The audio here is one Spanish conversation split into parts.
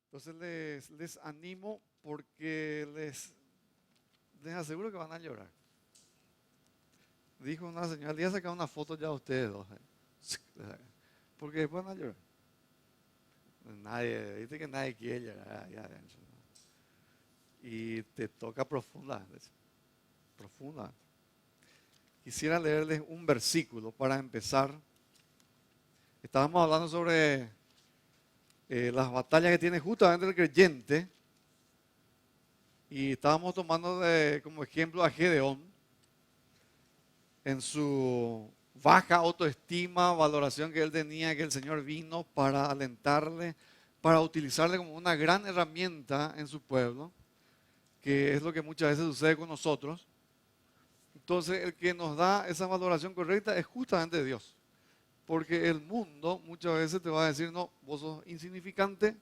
Entonces les animo porque les aseguro que van a llorar. Dijo una señora, le voy a sacar una foto ya a ustedes dos. Porque después van a llorar. Nadie, dice que nadie quiere llorar allá adentro, ¿no? Y te toca profunda. Profunda. Quisiera leerles un versículo para empezar. Estábamos hablando sobre las batallas que tiene justamente el creyente. Y estábamos tomando como ejemplo a Gedeón en su baja autoestima, valoración que él tenía, que el Señor vino para alentarle, para utilizarle como una gran herramienta en su pueblo, que es lo que muchas veces sucede con nosotros. Entonces, el que nos da esa valoración correcta es justamente Dios. Porque el mundo muchas veces te va a decir, no, vos sos insignificante,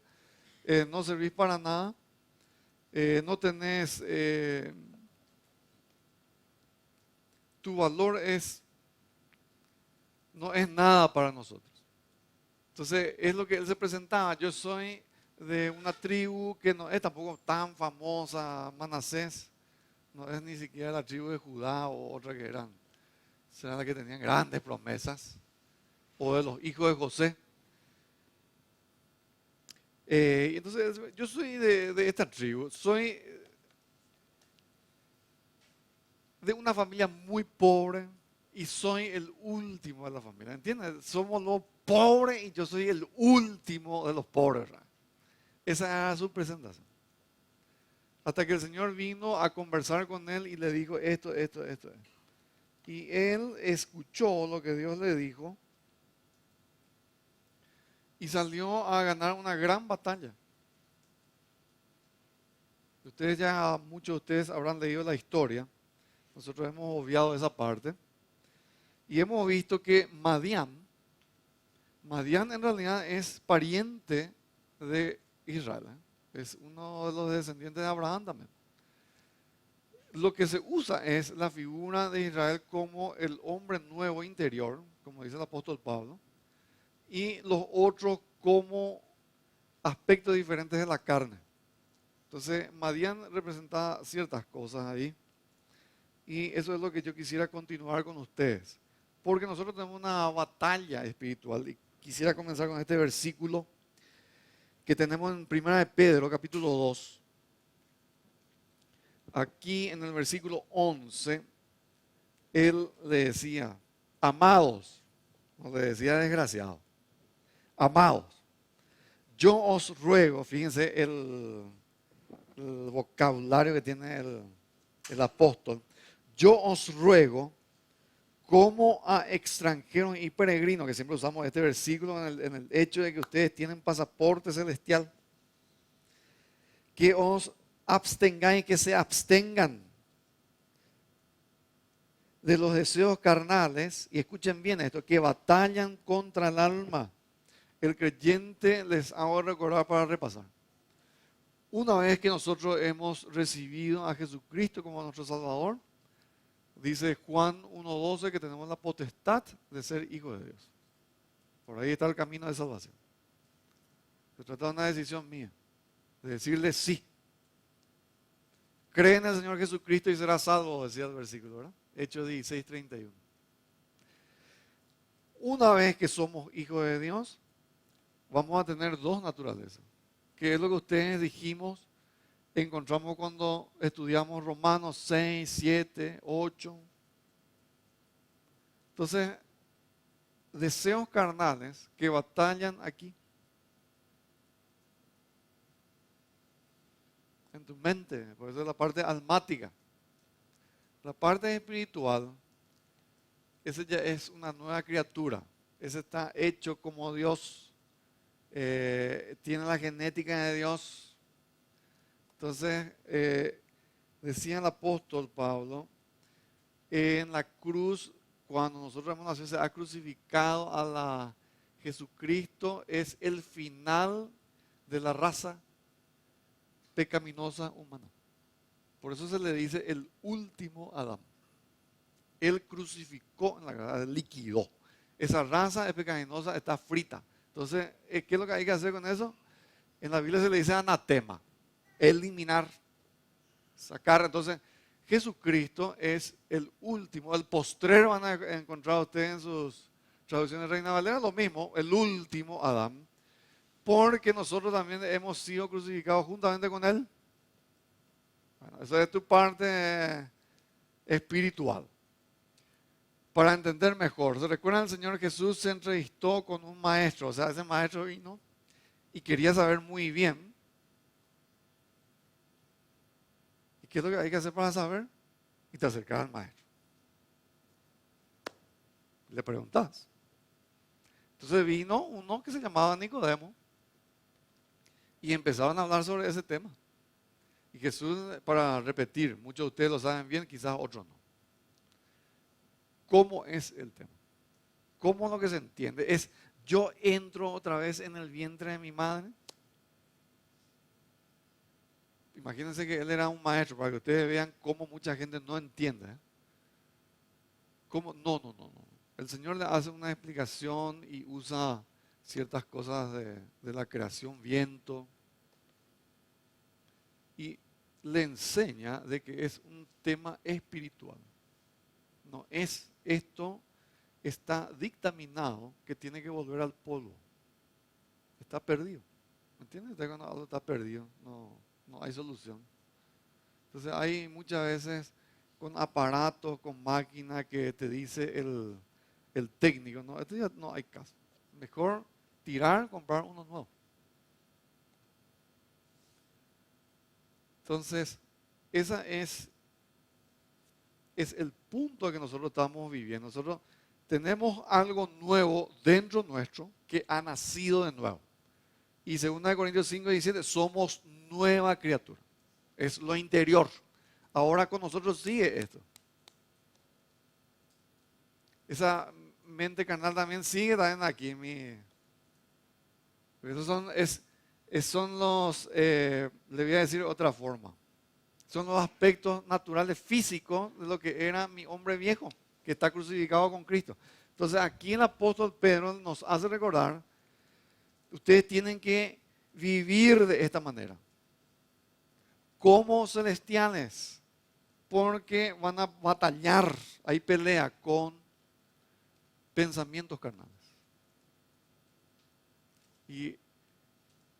no servís para nada, no tenés, tu valor no es nada para nosotros. Entonces, es lo que él se presentaba. Yo soy de una tribu que no es tampoco tan famosa, Manasés. No es ni siquiera la tribu de Judá o otra que serán las que tenían grandes promesas. O de los hijos de José. Entonces, yo soy de esta tribu. Soy de una familia muy pobre y soy el último de la familia. ¿Entiendes? Somos los pobres y yo soy el último de los pobres. Esa era su presentación. Hasta que el Señor vino a conversar con él y le dijo esto. Y él escuchó lo que Dios le dijo y salió a ganar una gran batalla. Muchos de ustedes habrán leído la historia. Nosotros hemos obviado esa parte. Y hemos visto que Madián en realidad es pariente de Israel. Es uno de los descendientes de Abraham también. Lo que se usa es la figura de Israel como el hombre nuevo interior, como dice el apóstol Pablo, y los otros como aspectos diferentes de la carne. Entonces, Madián representa ciertas cosas ahí. Y eso es lo que yo quisiera continuar con ustedes. Porque nosotros tenemos una batalla espiritual. Y quisiera comenzar con este versículo que tenemos en 1 de Pedro, capítulo 2. Aquí en el versículo 11, él le decía, amados, no le decía desgraciados, amados, yo os ruego, fíjense el vocabulario que tiene el apóstol, yo os ruego como a extranjeros y peregrinos, que siempre usamos este versículo en el hecho de que ustedes tienen pasaporte celestial, que os abstengáis, que se abstengan de los deseos carnales, y escuchen bien esto, que batallan contra el alma. El creyente les hago recordar para repasar. Una vez que nosotros hemos recibido a Jesucristo como nuestro Salvador, dice Juan 1:12 que tenemos la potestad de ser hijos de Dios. Por ahí está el camino de salvación. Se trata de una decisión mía, de decirle sí. Cree en el Señor Jesucristo y serás salvo, decía el versículo, ¿verdad? Hechos 16:31. Una vez que somos hijos de Dios, vamos a tener dos naturalezas, que es lo que ustedes dijimos, encontramos cuando estudiamos Romanos 6, 7, 8. Entonces, deseos carnales que batallan aquí, en tu mente, por eso es la parte almática. La parte espiritual, ese ya es una nueva criatura, ese está hecho como Dios, tiene la genética de Dios. Entonces, decía el apóstol Pablo, en la cruz, cuando nosotros hemos nacido, se ha crucificado a la Jesucristo, es el final de la raza pecaminosa humana. Por eso se le dice el último Adán. Él crucificó en la cruz, liquidó. Esa raza es pecaminosa, está frita. Entonces, ¿qué es lo que hay que hacer con eso? En la Biblia se le dice anatema, eliminar, sacar. Entonces, Jesucristo es el último, el postrero. Van a encontrar ustedes en sus traducciones Reina Valera lo mismo, el último Adán, porque nosotros también hemos sido crucificados juntamente con él. Bueno, esa es tu parte espiritual. Para entender mejor, ¿se recuerdan? El Señor Jesús se entrevistó con un maestro, o sea, ese maestro vino y quería saber muy bien. ¿Y qué es lo que hay que hacer para saber? Y te acercas al maestro. Le preguntas. Entonces vino uno que se llamaba Nicodemo y empezaban a hablar sobre ese tema. Y Jesús, para repetir, muchos de ustedes lo saben bien, quizás otros no. ¿Cómo es el tema? ¿Cómo lo que se entiende? ¿Es yo entro otra vez en el vientre de mi madre? Imagínense que él era un maestro, para que ustedes vean cómo mucha gente no entiende. ¿Cómo? No. El Señor le hace una explicación y usa ciertas cosas de la creación, viento, y le enseña de que es un tema espiritual. No es esto, está dictaminado que tiene que volver al polvo. Está perdido. ¿Me entiendes? Cuando algo está perdido, no hay solución. Entonces hay muchas veces con aparatos, con máquinas que te dice el técnico, no, esto ya no hay caso. Mejor tirar, comprar uno nuevo. Entonces, esa es el punto que nosotros estamos viviendo. Nosotros tenemos algo nuevo dentro nuestro que ha nacido de nuevo. Y 2 Corintios 5:17, somos nueva criatura. Es lo interior. Ahora con nosotros sigue esto. Esa mente carnal también sigue también aquí. Esos son los, le voy a decir de otra forma. Son los aspectos naturales físicos de lo que era mi hombre viejo, que está crucificado con Cristo. Entonces aquí el apóstol Pedro nos hace recordar, ustedes tienen que vivir de esta manera, como celestiales, porque van a batallar, hay pelea con pensamientos carnales. Y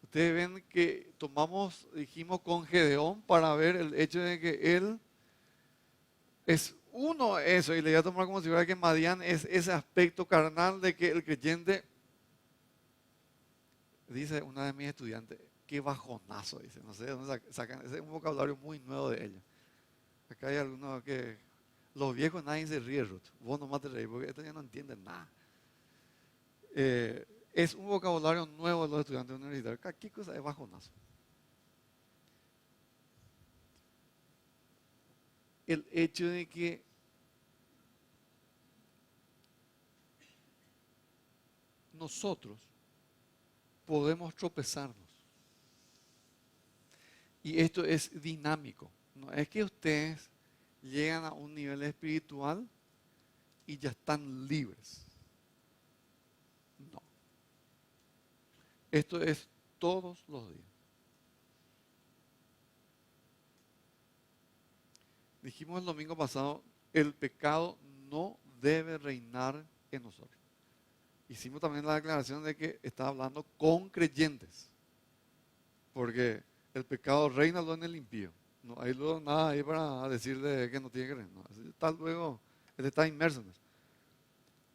ustedes ven que dijimos con Gedeón para ver el hecho de que él es uno eso, y le voy a tomar como si fuera que Madián es ese aspecto carnal de que el creyente, dice una de mis estudiantes, qué bajonazo, dice, no sé de dónde sacan, es un vocabulario muy nuevo de ella. Acá hay algunos que, los viejos nadie se ríe, Ruth, vos nomás te reís, porque estos ya no entienden nada. Es un vocabulario nuevo de los estudiantes universitarios. ¿Qué cosa es bajonazo? El hecho de que nosotros podemos tropezarnos. Y esto es dinámico. No es que ustedes llegan a un nivel espiritual y ya están libres. No. Esto es todos los días. Dijimos el domingo pasado, el pecado no debe reinar en nosotros. Hicimos también la declaración de que está hablando con creyentes. Porque el pecado reina luego en el impío. No hay luego nada ahí para decirle que no tiene que reinar. Él está inmerso en eso.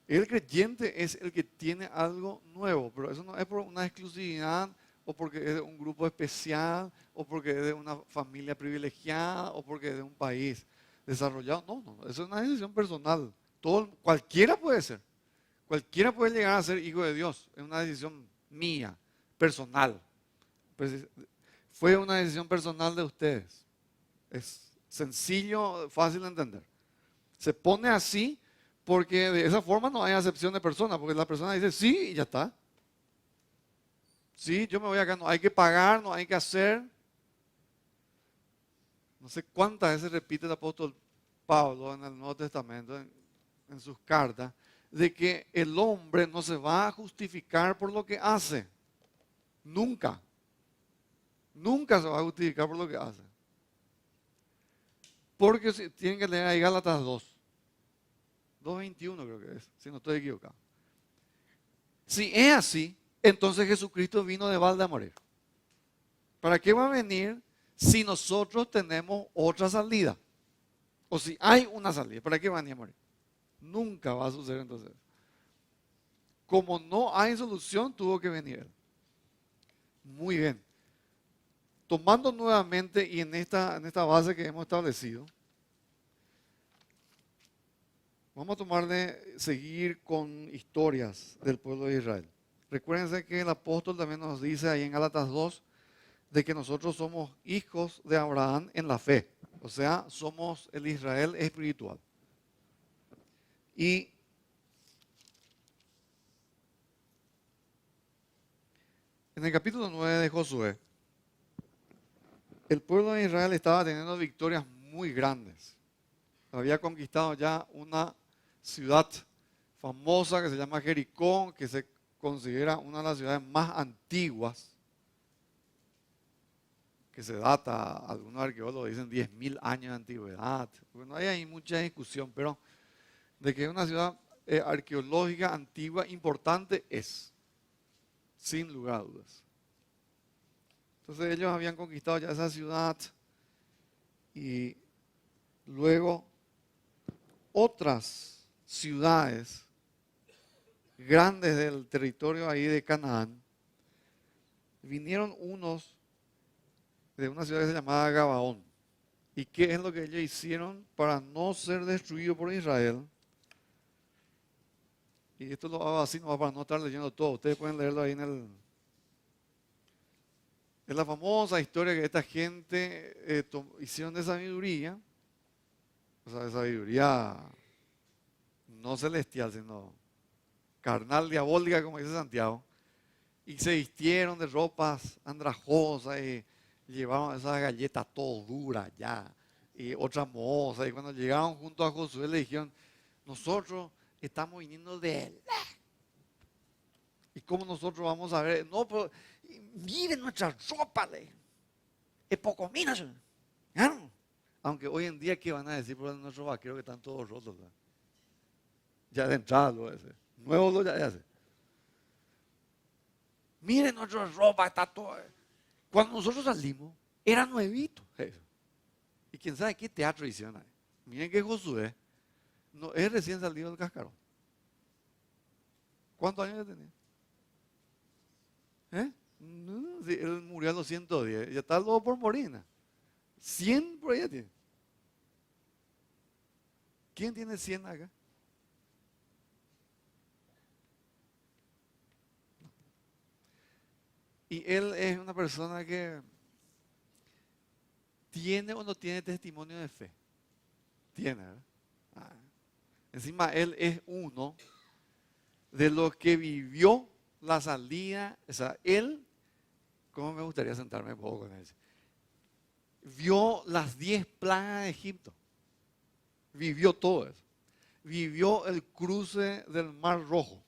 El creyente es el que tiene algo nuevo, pero eso no es por una exclusividad o porque es de un grupo especial o porque es de una familia privilegiada o porque es de un país desarrollado. No, eso es una decisión personal. Cualquiera puede ser. Cualquiera puede llegar a ser hijo de Dios. Es una decisión mía, personal. Pues, fue una decisión personal de ustedes. Es sencillo, fácil de entender. Se pone así porque de esa forma no hay acepción de persona, porque la persona dice sí y ya está. Sí, yo me voy acá, no hay que pagar, no hay que hacer. No sé cuántas veces repite el apóstol Pablo en el Nuevo Testamento, en sus cartas, de que el hombre no se va a justificar por lo que hace. Nunca. Nunca se va a justificar por lo que hace. Porque tienen que leer ahí Gálatas 2:21 creo que es, si no estoy equivocado. Si es así, entonces Jesucristo vino de balde a morir. ¿Para qué va a venir si nosotros tenemos otra salida? O si hay una salida, ¿para qué va a venir a morir? Nunca va a suceder entonces. Como no hay solución, tuvo que venir Él. Muy bien. Tomando nuevamente y en esta base que hemos establecido, vamos a seguir con historias del pueblo de Israel. Recuérdense que el apóstol también nos dice ahí en Gálatas 2 de que nosotros somos hijos de Abraham en la fe. O sea, somos el Israel espiritual. Y en el capítulo 9 de Josué, el pueblo de Israel estaba teniendo victorias muy grandes. Había conquistado ya una ciudad famosa que se llama Jericó, que se considera una de las ciudades más antiguas, que se data, algunos arqueólogos dicen 10.000 años de antigüedad. Bueno, hay mucha discusión, pero de que es una ciudad arqueológica antigua importante es, sin lugar a dudas. Entonces ellos habían conquistado ya esa ciudad y luego otras ciudades grandes del territorio ahí de Canaán, vinieron unos de una ciudad que se llamaba Gabaón. ¿Y qué es lo que ellos hicieron para no ser destruidos por Israel? Y esto lo hago así, no para no estar leyendo todo. Ustedes pueden leerlo ahí es la famosa historia que esta gente hicieron de sabiduría, o sea, de sabiduría no celestial, sino carnal, diabólica, como dice Santiago, y se vistieron de ropas andrajosas y llevaron esas galletas todo duras ya, y otras mozas, y cuando llegaron junto a Josué le dijeron, nosotros estamos viniendo de él. ¿Y cómo nosotros vamos a ver? No, pero miren nuestra ropa, es poco minas. Aunque hoy en día, ¿qué van a decir por nuestros vaqueros que están todos rotos? ¿Verdad? Ya de entrada lo hace. Nuevo lo ya hace. Miren nuestra ropa, está todo. Cuando nosotros salimos, era nuevito. Eso. Y quién sabe qué teatro hicieron ahí. Miren que Josué no, es recién salido del cascarón. ¿Cuántos años ya tenía? No, sí, él murió a los 110. Ya está luego por morir. 100 por ahí ya tiene. ¿Quién tiene 100 acá? Y él es una persona que tiene o no tiene testimonio de fe. Tiene, ¿verdad? Encima él es uno de los que vivió la salida. O sea, él, ¿cómo me gustaría sentarme un poco con él? Vio las 10 plagas de Egipto. Vivió todo eso. Vivió el cruce del Mar Rojo.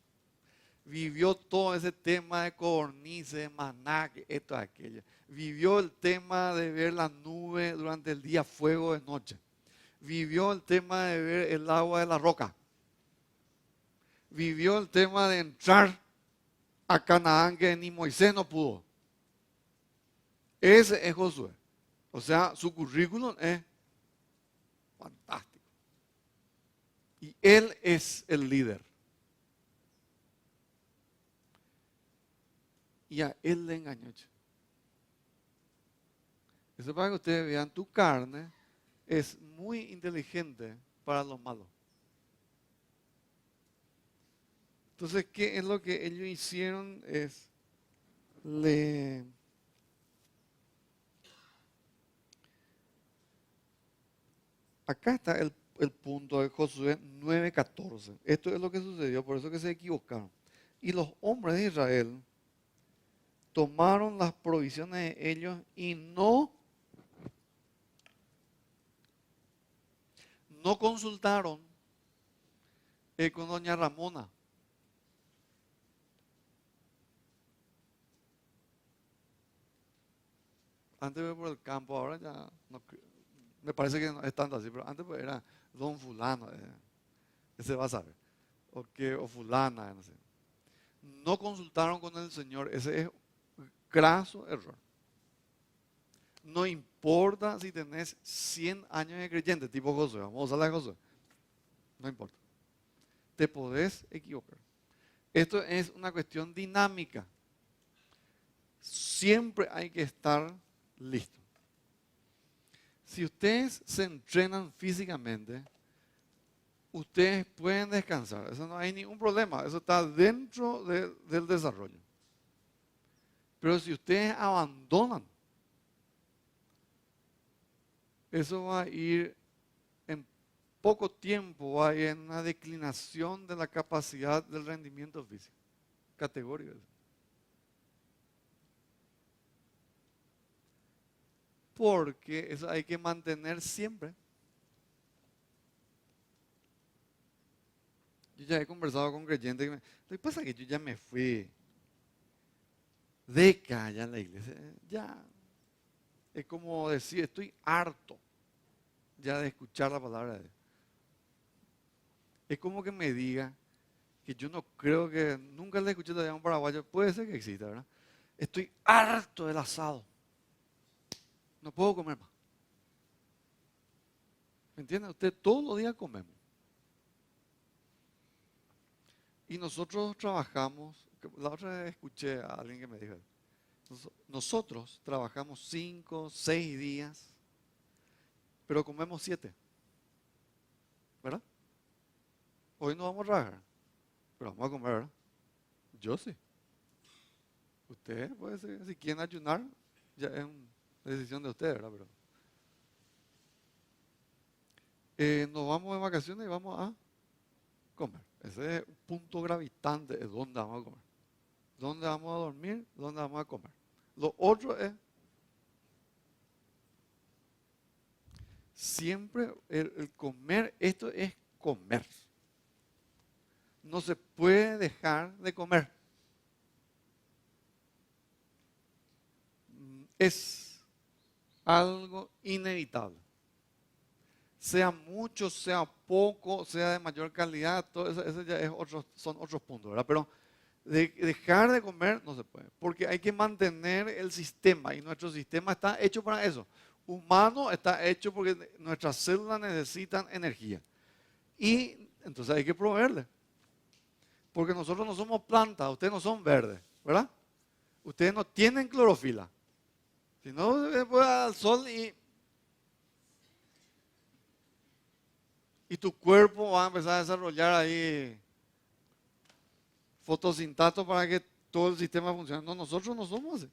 Vivió todo ese tema de codornices, maná, esto, aquello. Vivió el tema de ver la nube durante el día, fuego de noche. Vivió el tema de ver el agua de la roca. Vivió el tema de entrar a Canaán que ni Moisés no pudo. Ese es Josué. O sea, su currículum es fantástico. Y él es el líder. Y a él le engañó. Eso para que ustedes vean, tu carne es muy inteligente para lo malo. Entonces, ¿qué es lo que ellos hicieron? Acá está el punto de Josué 9:14. Esto es lo que sucedió, por eso que se equivocaron. Y los hombres de Israel tomaron las provisiones de ellos y no consultaron con doña Ramona. Antes iba por el campo, ahora ya no, me parece que no es tanto así, pero antes pues era don fulano, ese va a saber, o fulana, no sé. No consultaron con el Señor, ese es graso error. No importa si tenés 100 años de creyente, tipo Josué, vamos a usar la de Josué, no importa. Te podés equivocar. Esto es una cuestión dinámica. Siempre hay que estar listo. Si ustedes se entrenan físicamente, ustedes pueden descansar. Eso no hay ningún problema. Eso está dentro del desarrollo. Pero si ustedes abandonan, eso va a ir en poco tiempo, va a ir en una declinación de la capacidad del rendimiento físico. Categórico. Porque eso hay que mantener siempre. Yo ya he conversado con creyentes que lo que pasa es que yo ya me fui décadas ya en la iglesia. Ya es como decir, estoy harto ya de escuchar la palabra de Dios. Es como que me diga que yo no creo que, nunca le escuché todavía a un paraguayo, puede ser que exista, ¿verdad? Estoy harto del asado. No puedo comer más. ¿Me entiende? Usted todos los días comemos. Y nosotros trabajamos, la otra vez escuché a alguien que me dijo, nosotros trabajamos 5, 6 días, pero comemos 7, ¿verdad? Hoy no vamos a trabajar, pero vamos a comer, ¿verdad? Yo sí. Usted puede ser, si quieren ayunar, ya es una decisión de ustedes, ¿verdad? Pero nos vamos de vacaciones y vamos a comer. Ese es un punto gravitante de dónde vamos a comer. ¿Dónde vamos a dormir? ¿Dónde vamos a comer? Lo otro es, siempre el comer, esto es comer. No se puede dejar de comer. Es algo inevitable. Sea mucho, sea poco, sea de mayor calidad, todo eso ya es son otros puntos, ¿verdad? Pero dejar de comer no se puede, porque hay que mantener el sistema y nuestro sistema está hecho para eso. Humano está hecho porque nuestras células necesitan energía y entonces hay que proveerle. Porque nosotros no somos plantas, ustedes no son verdes, ¿verdad? Ustedes no tienen clorofila. Si no, después al sol y tu cuerpo va a empezar a desarrollar ahí fotosintato para que todo el sistema funcione. No, nosotros no somos así.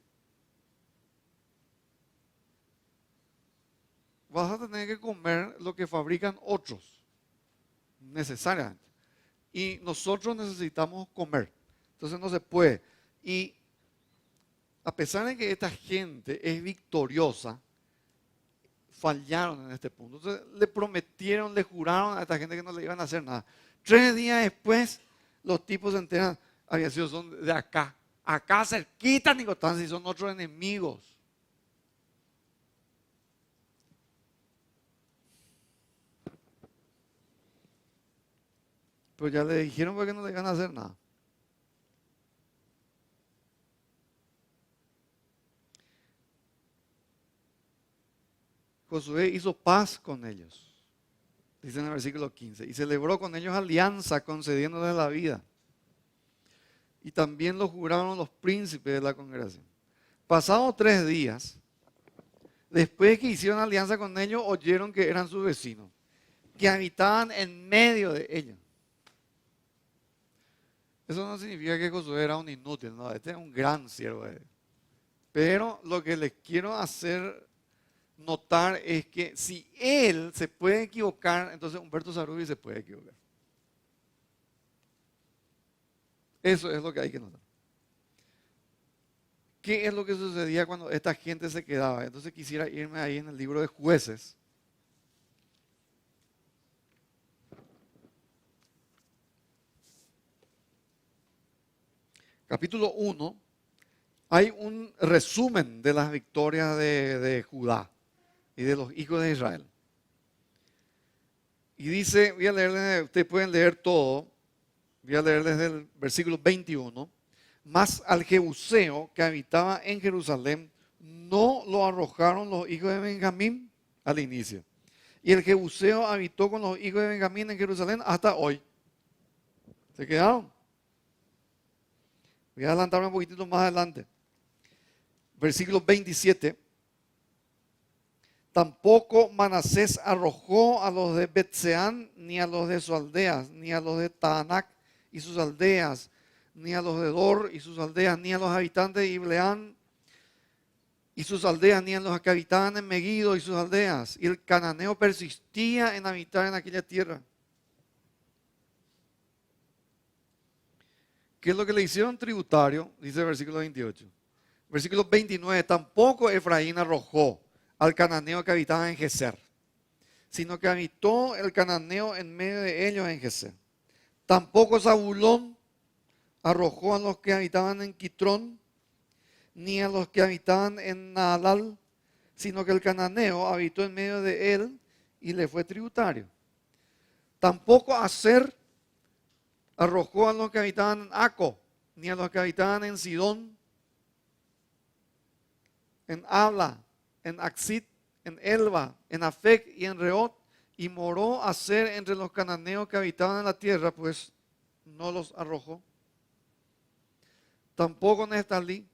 Vas a tener que comer lo que fabrican otros, necesariamente. Y nosotros necesitamos comer. Entonces no se puede. Y a pesar de que esta gente es victoriosa, fallaron en este punto. Entonces le prometieron, le juraron a esta gente que no le iban a hacer nada. 3 días después, los tipos se enteran, había sido son de acá. Acá cerquita, Nicotán, si son otros enemigos. Pero ya le dijeron que no le iban a hacer nada. Josué hizo paz con ellos, dice en el versículo 15, y celebró con ellos alianza concediéndoles la vida. Y también lo juraron los príncipes de la congregación. Pasados 3 días, después que hicieron alianza con ellos, oyeron que eran sus vecinos, que habitaban en medio de ellos. Eso no significa que Josué era un inútil, no, este es un gran siervo de Dios. Pero lo que les quiero hacer notar es que si él se puede equivocar, entonces Humberto Sarubi se puede equivocar. Eso es lo que hay que notar. ¿Qué es lo que sucedía cuando esta gente se quedaba? Entonces quisiera irme ahí en el libro de Jueces. Capítulo 1 hay un resumen de las victorias de Judá y de los hijos de Israel. Y dice, voy a leerles, ustedes pueden leer todo, voy a leer desde el versículo 21. Mas al Jebuseo que habitaba en Jerusalén, no lo arrojaron los hijos de Benjamín al inicio. Y el Jebuseo habitó con los hijos de Benjamín en Jerusalén hasta hoy. ¿Se quedaron? Voy a adelantarme un poquitito más adelante. Versículo 27. Tampoco Manasés arrojó a los de Betseán, ni a los de sus aldeas, ni a los de Taanac y sus aldeas, ni a los de Dor y sus aldeas, ni a los habitantes de Ibleán y sus aldeas, ni a los que habitaban en Megiddo y sus aldeas. Y el cananeo persistía en habitar en aquella tierra. ¿Qué es lo que le hicieron tributario? Dice el versículo 28. Versículo 29. Tampoco Efraín arrojó al cananeo que habitaba en Geser, sino que habitó el cananeo en medio de ellos en Geser. Tampoco Zabulón arrojó a los que habitaban en Quitrón, ni a los que habitaban en Naalal, sino que el cananeo habitó en medio de él y le fue tributario. Tampoco Aser arrojó a los que habitaban en Aco, ni a los que habitaban en Sidón, en Abla, en Axit, en Elba, en Afec y en Reot, y moró Aser entre los cananeos que habitaban en la tierra, pues no los arrojó. Tampoco Neftalí.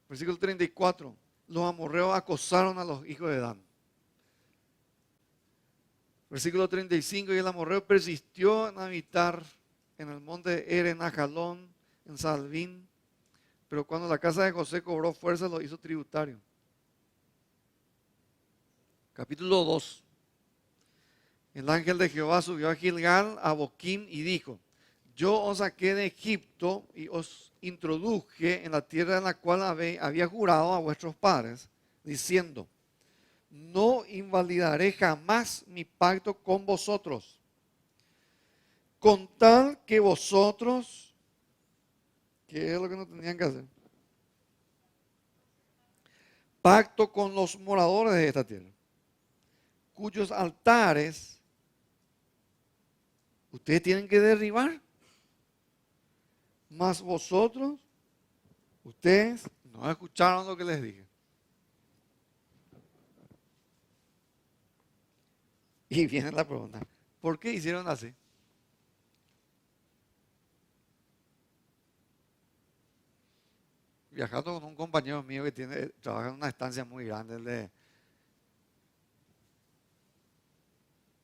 Versículo 34. Los amorreos acosaron a los hijos de Dan. Versículo 35. Y el amorreo persistió en habitar en el monte de Er, en Ajalón, en Salvín. Pero cuando la casa de José cobró fuerza, lo hizo tributario. Capítulo 2. El ángel de Jehová subió a Gilgal, a Boquim, y dijo: Yo os saqué de Egipto y os introduje en la tierra en la cual había jurado a vuestros padres, diciendo: No invalidaré jamás mi pacto con vosotros, con tal que vosotros, ¿qué es lo que no tenían que hacer? Pacto con los moradores de esta tierra, cuyos altares ustedes tienen que derribar. Mas vosotros, ustedes no escucharon lo que les dije. Y viene la pregunta: ¿por qué hicieron así? Viajando con un compañero mío que trabaja en una estancia muy grande,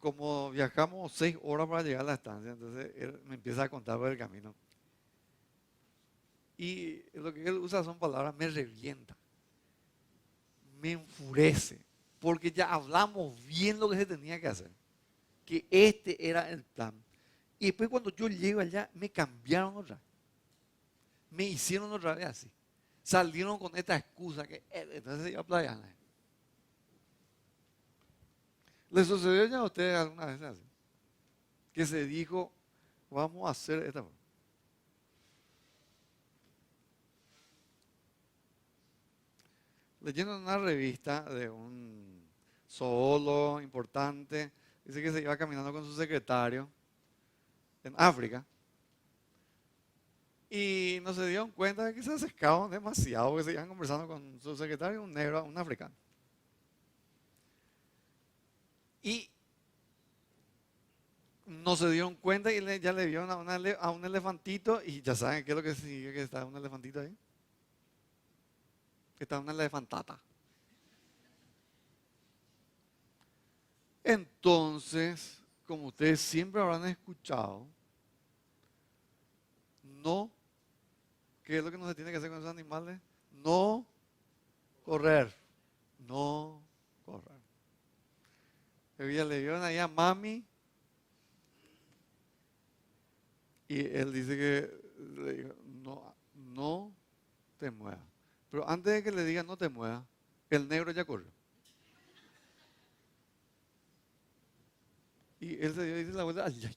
como viajamos 6 horas para llegar a la estancia, entonces él me empieza a contar por el camino. Y lo que él usa son palabras: me revienta, me enfurece, porque ya hablamos bien lo que se tenía que hacer, que este era el plan. Y después cuando yo llego allá, me cambiaron otra vez, me hicieron otra vez así, salieron con esta excusa que entonces se iba a playa. ¿Les sucedió ya a ustedes alguna vez así? Que se dijo: vamos a hacer esta cosa. Leyendo una revista de un zoólogo importante, dice que se iba caminando con su secretario en África y no se dieron cuenta de que se acercaban demasiado, que se iban conversando con su secretario, un negro, un africano. Y no se dieron cuenta y ya le vieron a un elefantito, y ya saben qué es lo que sigue, que está un elefantito ahí. Que está una elefantata. Entonces, como ustedes siempre habrán escuchado, no, ¿qué es lo que no se tiene que hacer con esos animales? No correr, no correr. Le vieron ahí a mami y él dice que le dijo: no, no te muevas. Pero antes de que le diga no te muevas, el negro ya corrió. Y él se dio y dice la vuelta, ya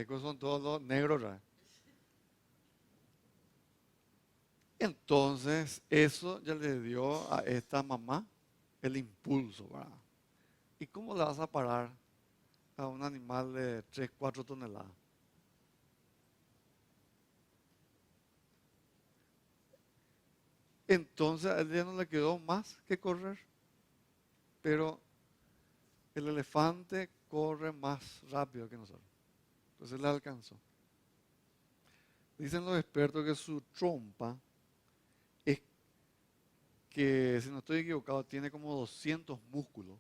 son todos los negros. Entonces, eso ya le dio a esta mamá el impulso, ¿verdad? ¿Y cómo le vas a parar a un animal de 3, 4 toneladas? Entonces, a él ya no le quedó más que correr, pero el elefante corre más rápido que nosotros. Entonces le alcanzó. Dicen los expertos que su trompa es que, si no estoy equivocado, tiene como 200 músculos.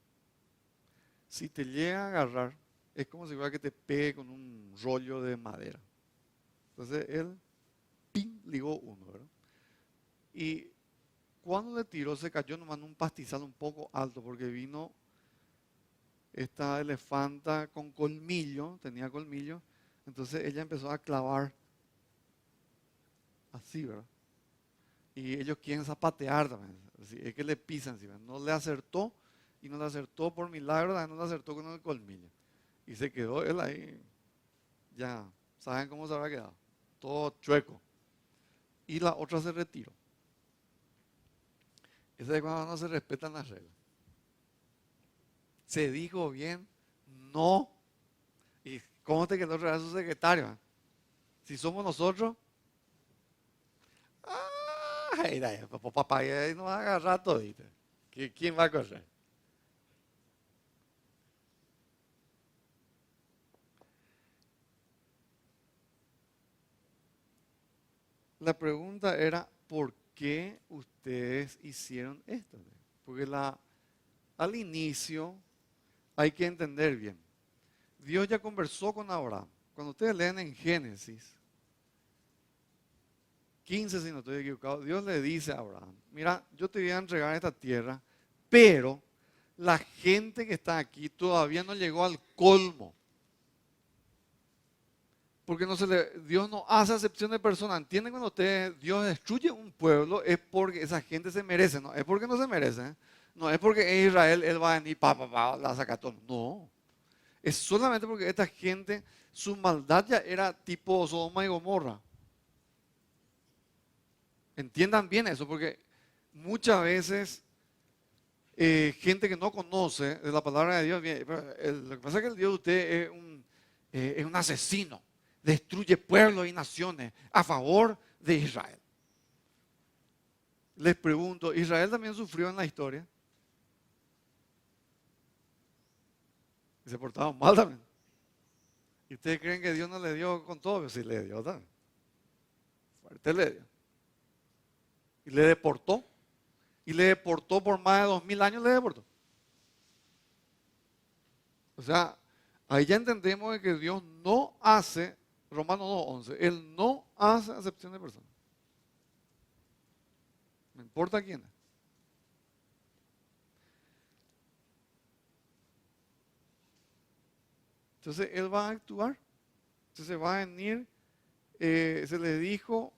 Si te llega a agarrar, es como si fuera que te pegue con un rollo de madera. Entonces él, ¡pim!, ligó uno, ¿verdad? Y cuando le tiró se cayó nomás en un pastizal un poco alto porque vino esta elefanta con colmillo, tenía colmillo, entonces ella empezó a clavar así, ¿verdad? Y ellos quieren zapatear también, así, es que le pisan encima. No le acertó, y no le acertó por milagro, no le acertó con el colmillo. Y se quedó él ahí, ya, ¿saben cómo se habrá quedado? Todo chueco. Y la otra se retiró. Esa es cuando no se respetan las reglas. Se dijo bien, no. Y cómo te quedó el su secretario. Si somos nosotros, papá, ahí nos va a agarrar todito. ¿Quién va a correr? La pregunta era, ¿por qué ustedes hicieron esto? Porque al inicio hay que entender bien. Dios ya conversó con Abraham. Cuando ustedes leen en Génesis 15, si no estoy equivocado, Dios le dice a Abraham, mira, yo te voy a entregar esta tierra, pero la gente que está aquí todavía no llegó al colmo. Porque Dios no hace acepción de personas. ¿Entienden? Cuando Dios destruye un pueblo es porque esa gente se merece, no es porque no se merece. No es porque en Israel Él va a venir, la saca todo. No. Es solamente porque esta gente, su maldad ya era tipo Sodoma y Gomorra. Entiendan bien eso, porque muchas veces gente que no conoce de la palabra de Dios, lo que pasa es que el Dios de usted es un asesino, destruye pueblos y naciones a favor de Israel. Les pregunto, ¿Israel también sufrió en la historia? Y se portaban mal también. ¿Y ustedes creen que Dios no le dio con todo? Pues sí le dio también. Fuerte le dio. Y le deportó. Y le deportó por más de 2000 años, le deportó. O sea, ahí ya entendemos que Dios no hace, Romanos 2:11, Él no hace acepción de personas. No importa quién es. Entonces Él va a actuar. Entonces va a venir, se le dijo,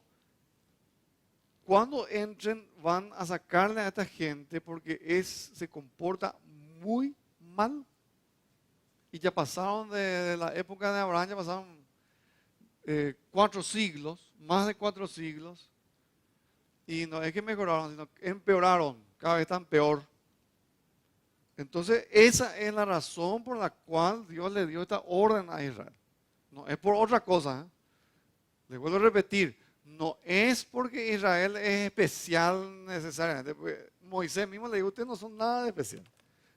cuando entren van a sacarle a esta gente porque se comporta muy mal. Y ya pasaron de la época de Abraham, ya pasaron 4 siglos, más de 4 siglos. Y no es que mejoraron, sino que empeoraron, cada vez están peor. Entonces esa es la razón por la cual Dios le dio esta orden a Israel. No es por otra cosa. Les vuelvo a repetir, no es porque Israel es especial necesariamente. Moisés mismo le dijo, ustedes no son nada de especial.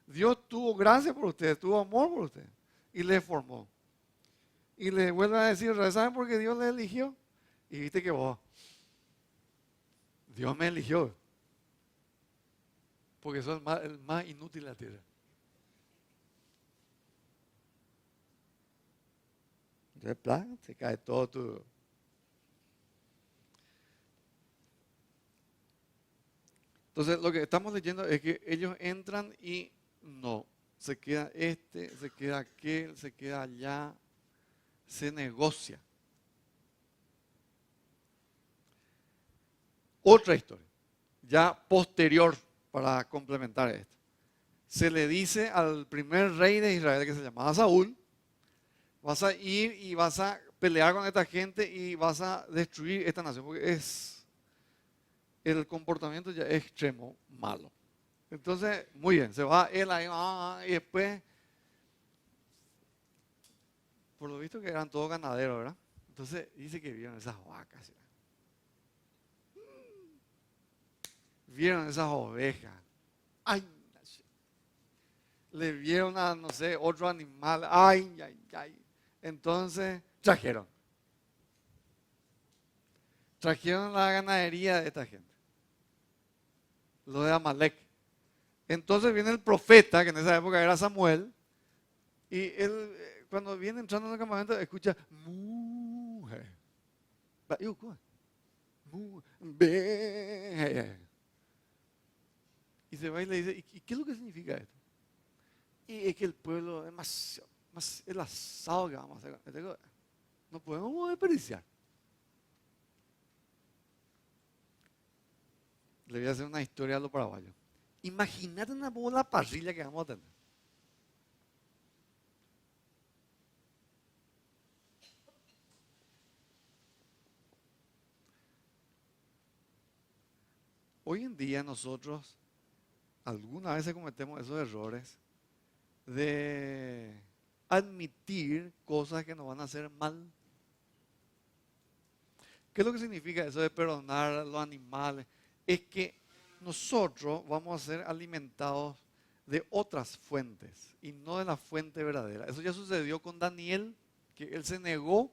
Dios tuvo gracia por ustedes, tuvo amor por ustedes y les formó. Y le vuelve a decir, ¿saben por qué Dios les eligió? Y viste que vos, Dios me eligió. Porque soy el más inútil de la tierra. Entonces, plan, se cae todo tu... Entonces, lo que estamos leyendo es que ellos entran y no, se queda se queda aquel, se queda allá, se negocia. Otra historia, ya posterior para complementar esto. Se le dice al primer rey de Israel que se llamaba Saúl, vas a ir y vas a pelear con esta gente y vas a destruir esta nación, porque el comportamiento ya es extremo, malo. Entonces, muy bien, se va él ahí, y después, por lo visto que eran todos ganaderos, ¿verdad? Entonces dice que vieron esas vacas, vieron esas ovejas, ay, le vieron a, no sé, otro animal, ay, ay, ay. Entonces trajeron la ganadería de esta gente, lo de Amalek. Entonces viene el profeta, que en esa época era Samuel, y él, cuando viene entrando en el campamento, escucha, mujer, y se va y le dice, ¿y qué es lo que significa esto? Y es que el pueblo es más el asado que vamos a hacer, no podemos desperdiciar. Le voy a hacer una historia a los paraguayos. Imagínate una bola parrilla que vamos a tener. Hoy en día nosotros algunas veces cometemos esos errores de admitir cosas que nos van a hacer mal. ¿Qué es lo que significa eso de perdonar a los animales? Es que nosotros vamos a ser alimentados de otras fuentes y no de la fuente verdadera. Eso ya sucedió con Daniel, que él se negó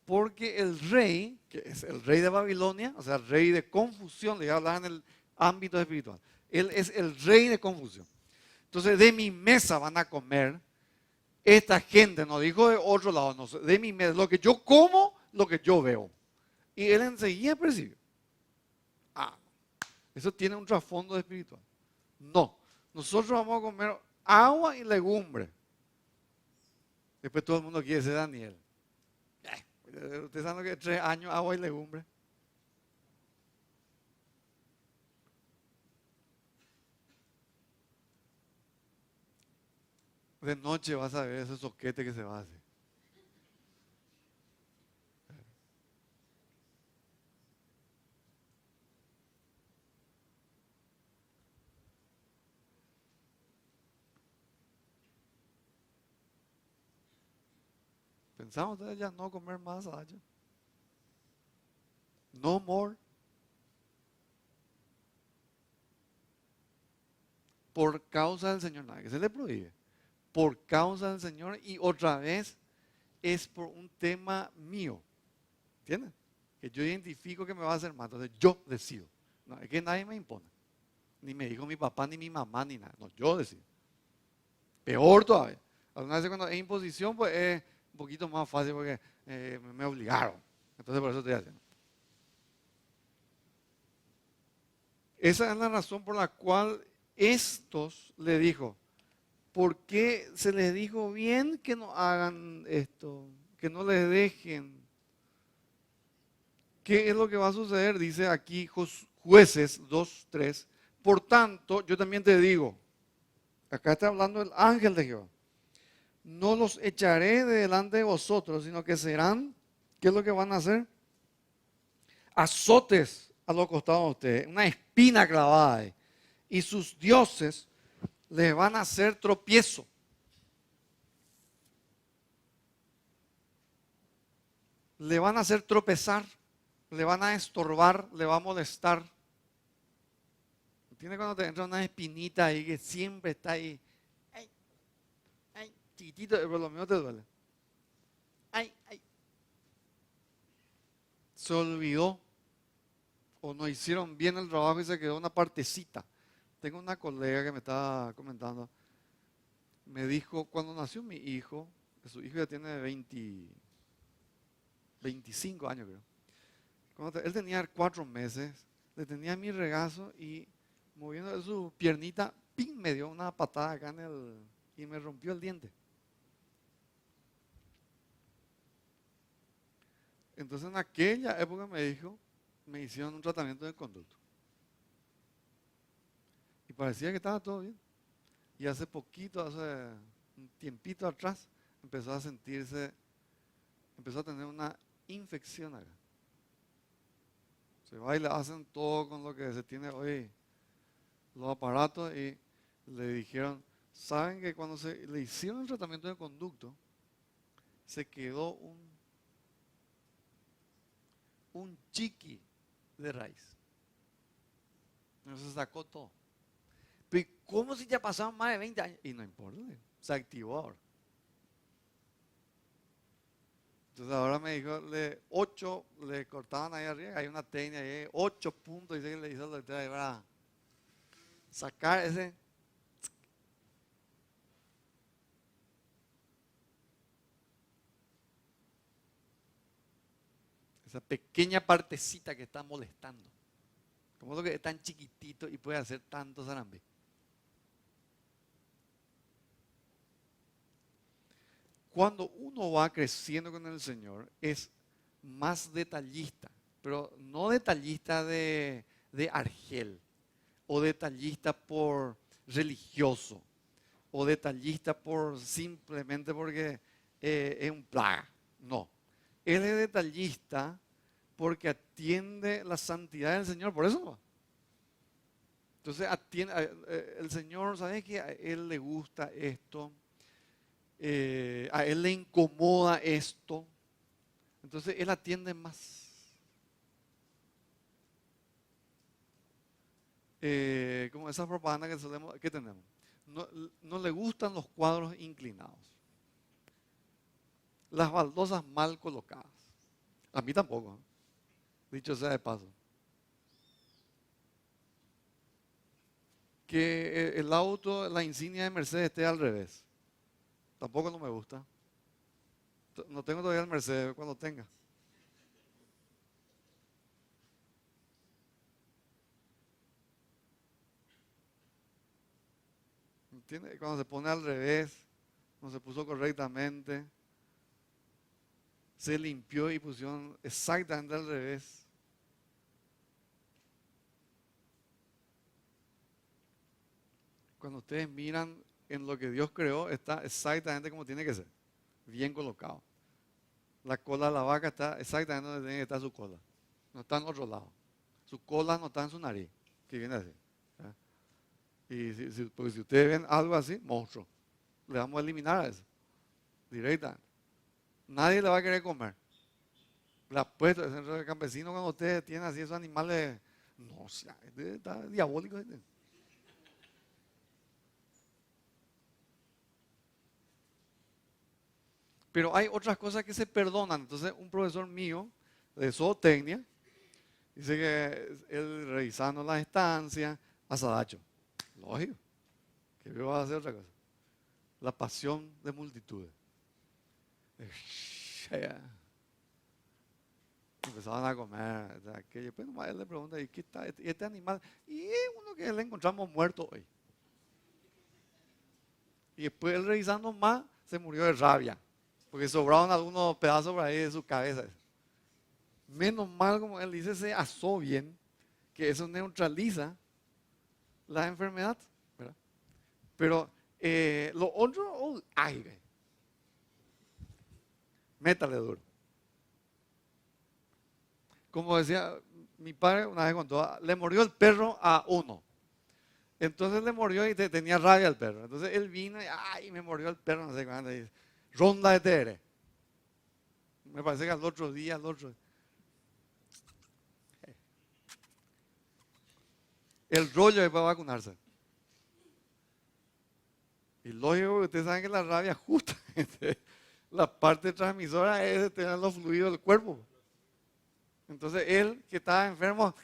porque el rey, que es el rey de Babilonia, o sea, el rey de confusión, le hablar en el ámbito espiritual, él es el rey de confusión. Entonces, de mi mesa van a comer esta gente, no dijo de otro lado, no, de mi mesa, lo que yo como, lo que yo veo. Y él enseguida percibió. Eso tiene un trasfondo espiritual. No, nosotros vamos a comer agua y legumbre. Después todo el mundo quiere ser Daniel. Ustedes saben que 3 años agua y legumbre. De noche vas a ver ese soquete que se va a hacer. Pensamos ya no comer más allá. No more. Por causa del Señor, nada que se le prohíbe. Por causa del Señor y otra vez es por un tema mío. ¿Entienden? Que yo identifico que me va a hacer mal. Entonces yo decido. No, es que nadie me impone. Ni me dijo mi papá, ni mi mamá, ni nada. No, yo decido. Peor todavía. Algunas veces cuando es imposición, pues es un poquito más fácil porque me obligaron. Entonces por eso estoy haciendo. Esa es la razón por la cual estos le dijo, ¿por qué se les dijo bien que no hagan esto? Que no les dejen. ¿Qué es lo que va a suceder? Dice aquí Jueces 2:3. Por tanto, yo también te digo, acá está hablando el ángel de Jehová, no los echaré de delante de vosotros, sino que serán, ¿qué es lo que van a hacer? Azotes a los costados de ustedes, una espina clavada ahí. Y sus dioses les van a hacer tropiezo. Le van a hacer tropezar, le van a estorbar, le va a molestar. ¿Entiendes cuando te entra una espinita ahí que siempre está ahí? Ay, ay, chiquitito, por lo menos te duele. Ay, ay. Se olvidó o no hicieron bien el trabajo y se quedó una partecita. Tengo una colega que me estaba comentando, me dijo, cuando nació mi hijo, su hijo ya tiene 25 años creo. Él tenía 4 meses, le tenía mi regazo y moviendo su piernita, ¡ping!, me dio una patada acá y me rompió el diente. Entonces en aquella época me hicieron un tratamiento de conducto. Y parecía que estaba todo bien. Y hace poquito, hace un tiempito atrás, empezó a tener una infección acá. Se va y le hacen todo con lo que se tiene hoy, los aparatos, y le dijeron, ¿saben que cuando se le hicieron el tratamiento de conducto, se quedó un chiqui de raíz? Entonces se sacó todo. Pero ¿cómo si ya pasaron más de 20 años? Y no importa, se activó ahora. Entonces ahora me dijo, 8 le cortaban ahí arriba, hay una técnica ahí, 8 puntos, y le hizo el doctor ahí para sacar esa pequeña partecita que está molestando. Como lo que es tan chiquitito y puede hacer tanto zarambe. Cuando uno va creciendo con el Señor, es más detallista, pero no detallista de argel, o detallista por religioso, o detallista por simplemente porque es un plaga. No, él es detallista porque atiende la santidad del Señor, por eso no va. Entonces atiende, el Señor, ¿sabes qué? A Él le gusta esto, a Él le incomoda esto, entonces Él atiende más. Como esa propaganda que tenemos. No le gustan los cuadros inclinados, las baldosas mal colocadas. A mí tampoco, dicho sea de paso. Que el auto, la insignia de Mercedes esté al revés. Tampoco no me gusta. No tengo todavía el Mercedes, cuando tenga. ¿Entiendes? Cuando se pone al revés, no se puso correctamente, se limpió y pusieron exactamente al revés. Cuando ustedes miran en lo que Dios creó, está exactamente como tiene que ser, bien colocado. La cola de la vaca está exactamente donde tiene que estar su cola, no está en otro lado. Su cola no está en su nariz, que viene así. Y porque si ustedes ven algo así, monstruo, le vamos a eliminar a eso, directamente. Nadie le va a querer comer. La puesto el centro del campesino, cuando ustedes tienen así esos animales, no, está diabólico. Pero hay otras cosas que se perdonan. Entonces, un profesor mío de zootecnia dice que él revisando las estancias, asadacho. Lógico, que yo voy a hacer otra cosa. La pasión de multitudes. Empezaban a comer. Aquello. Después nomás él le pregunta, ¿y qué está este animal? Y es uno que le encontramos muerto hoy. Y después él revisando más, se murió de rabia. Porque sobraron algunos pedazos por ahí de su cabeza. Menos mal, como él dice, se asó bien, que eso neutraliza la enfermedad, ¿verdad? Pero lo otro, ay, métale duro. Como decía mi padre una vez contó, le murió el perro a uno. Entonces le murió y tenía rabia el perro. Entonces él vino y, ay, me murió el perro, no sé cuándo. Ronda de tere. Me parece que al otro día, el rollo es para vacunarse. Y lógico que ustedes saben que la rabia justamente la parte transmisora es de tener los fluidos del cuerpo. Entonces él que estaba enfermo,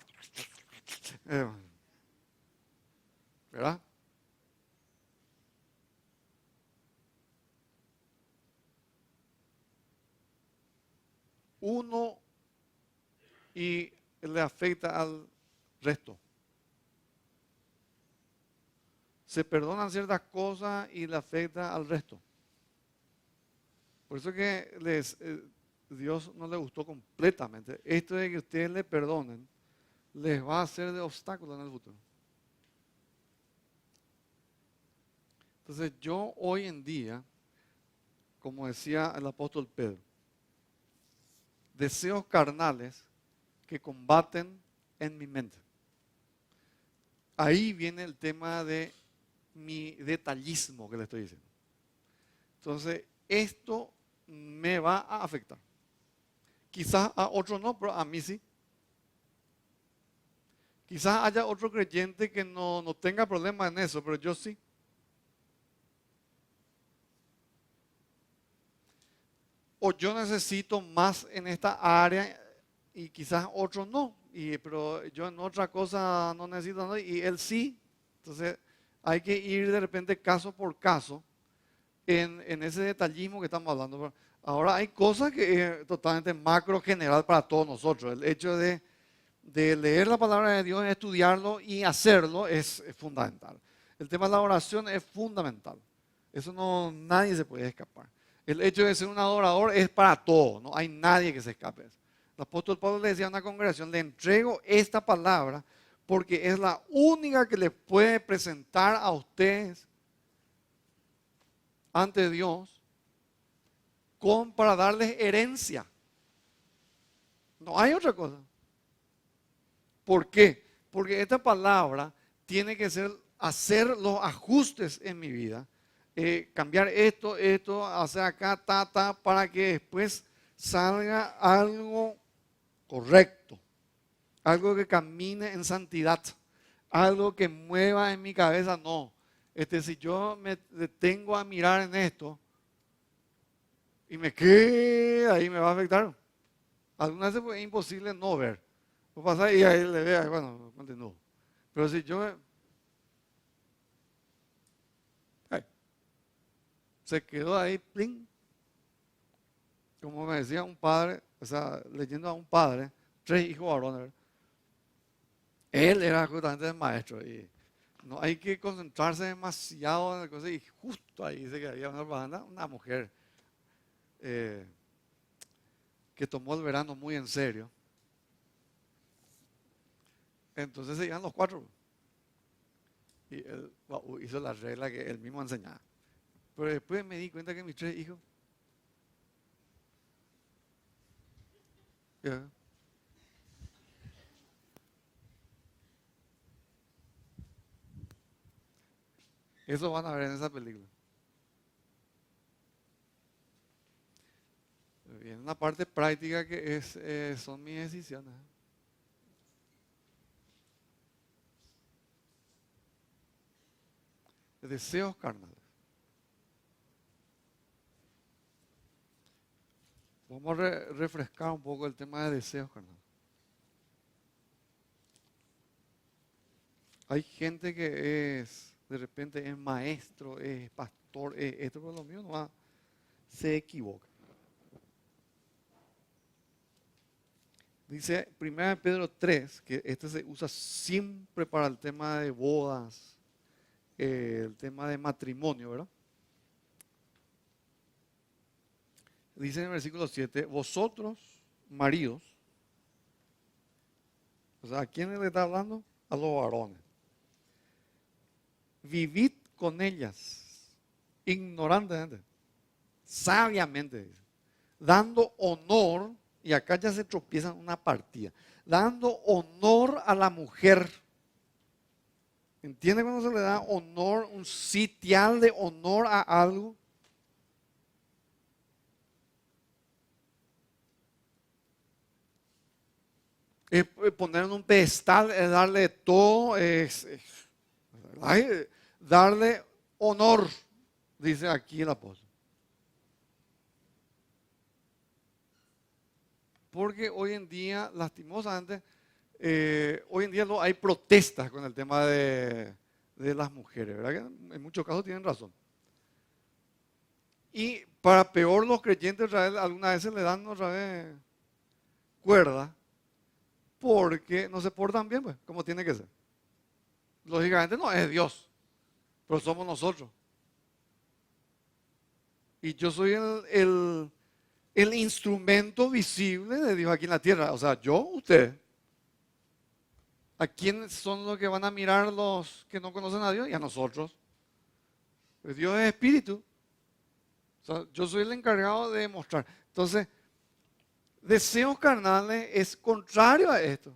¿verdad? Uno y le afecta al resto. Se perdonan ciertas cosas y le afecta al resto. Por eso que Dios no le gustó completamente. Esto de que ustedes le perdonen les va a hacer de obstáculo en el futuro. Entonces yo hoy en día, como decía el apóstol Pedro, deseos carnales que combaten en mi mente. Ahí viene el tema de mi detallismo que le estoy diciendo. Entonces, esto me va a afectar. Quizás a otros no, pero a mí sí. Quizás haya otro creyente que no tenga problema en eso, pero yo sí. O yo necesito más en esta área y quizás otros no. Pero yo en otra cosa no necesito nada y él sí. Entonces hay que ir de repente caso por caso en ese detallismo que estamos hablando. Ahora hay cosas que es totalmente macro general para todos nosotros. El hecho de leer la palabra de Dios, estudiarlo y hacerlo es fundamental. El tema de la oración es fundamental. Eso nadie se puede escapar. El hecho de ser un adorador es para todos, no hay nadie que se escape de eso. El apóstol Pablo le decía a una congregación, le entrego esta palabra porque es la única que le puede presentar a ustedes ante Dios para darles herencia. No hay otra cosa. ¿Por qué? Porque esta palabra tiene que hacer los ajustes en mi vida. Cambiar esto, hacer acá, para que después salga algo correcto. Algo que camine en santidad. Algo que mueva en mi cabeza. No. Si yo me detengo a mirar en esto y me quedo ahí, me va a afectar. Algunas veces es imposible no ver. Pasa y ahí le vea, bueno, continúo. Pero si yo se quedó ahí, plin. Como me decía un padre, o sea, leyendo a un padre, 3 hijos varones. Él era justamente el maestro y no hay que concentrarse demasiado en la cosa. Y justo ahí dice que había una mujer que tomó el verano muy en serio. Entonces se iban los 4. Y él hizo la regla que él mismo enseñaba. Pero después me di cuenta que mis 3 hijos, eso van a ver en esa película. Viene una parte práctica que son mis decisiones. Deseos carnales. Vamos a refrescar un poco el tema de deseos carnales. Hay gente que de repente es maestro, es pastor, esto, pero lo mío no va, se equivoca. Dice 1 Pedro 3, que este se usa siempre para el tema de bodas, el tema de matrimonio, ¿verdad? Dice en el versículo 7, vosotros, maridos, o sea, ¿a quién le está hablando? A los varones. Vivid con ellas, ignorantemente, sabiamente, dice, dando honor, y acá ya se tropieza en una partida, dando honor a la mujer. ¿Entiende cuando se le da honor, un sitial de honor a algo? Es poner en un pedestal, es darle todo, darle honor, dice aquí el apóstol. Porque hoy en día, lastimosamente, hoy en día hay protestas con el tema de las mujeres, ¿verdad? Que en muchos casos tienen razón. Y para peor, los creyentes algunas veces le dan otra vez cuerda porque no se portan bien, pues, como tiene que ser. Lógicamente no es Dios, pero somos nosotros. Y yo soy el instrumento visible de Dios aquí en la tierra. O sea, usted. ¿A quiénes son los que van a mirar los que no conocen a Dios? Y a nosotros. Pues Dios es espíritu. O sea, yo soy el encargado de mostrar. Entonces, deseos carnales es contrario a esto.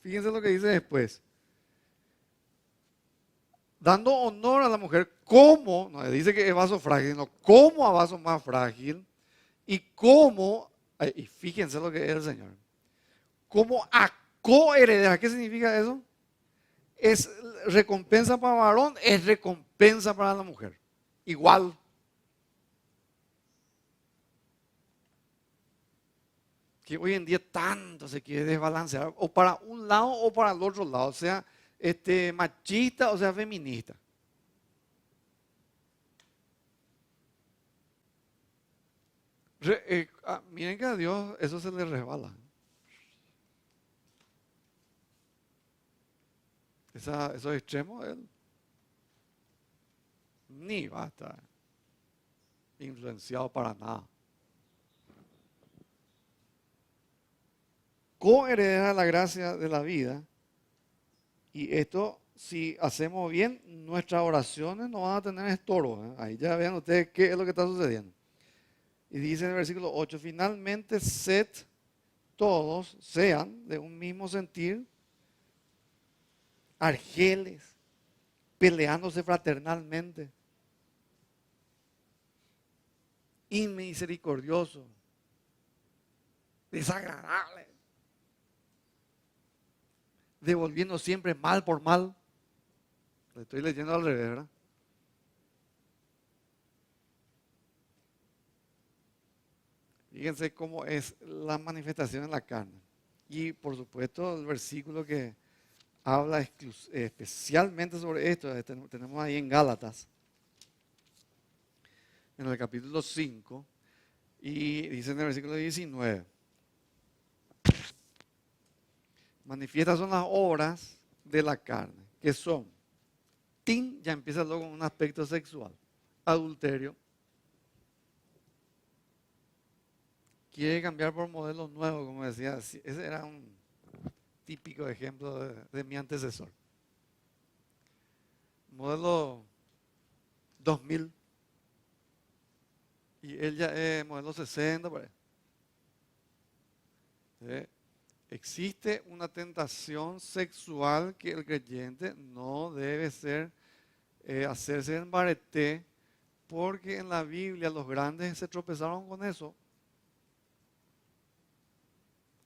Fíjense lo que dice después. Dando honor a la mujer como, no dice que es vaso frágil, sino como a vaso más frágil y como, y fíjense lo que es el Señor, como a coheredera. ¿Qué significa eso? Es recompensa para el varón, es recompensa para la mujer. Igual. Que hoy en día tanto se quiere desbalancear, o para un lado o para el otro lado, o sea, machista o sea feminista. Miren que a Dios eso se le resbala. Esos extremos, Él ni va a estar influenciado para nada. Coheredera la gracia de la vida. Y esto, si hacemos bien, nuestras oraciones no van a tener estorbo. Ahí ya vean ustedes qué es lo que está sucediendo. Y dice en el versículo 8, finalmente sed todos, sean de un mismo sentir, argeles, peleándose fraternalmente, inmisericordiosos, desagradables, devolviendo siempre mal por mal. Le estoy leyendo al revés, ¿verdad? Fíjense cómo es la manifestación en la carne. Y por supuesto el versículo que habla especialmente sobre esto, tenemos ahí en Gálatas, en el capítulo 5, y dice en el versículo 19, manifiestas son las obras de la carne, que son, ya empieza luego con un aspecto sexual, adulterio, quiere cambiar por modelos nuevos, como decía, ese era un típico ejemplo de mi antecesor. Modelo 2000. Y él ya es modelo 60. Por ahí. Existe una tentación sexual que el creyente no debe hacerse en bareté, porque en la Biblia los grandes se tropezaron con eso.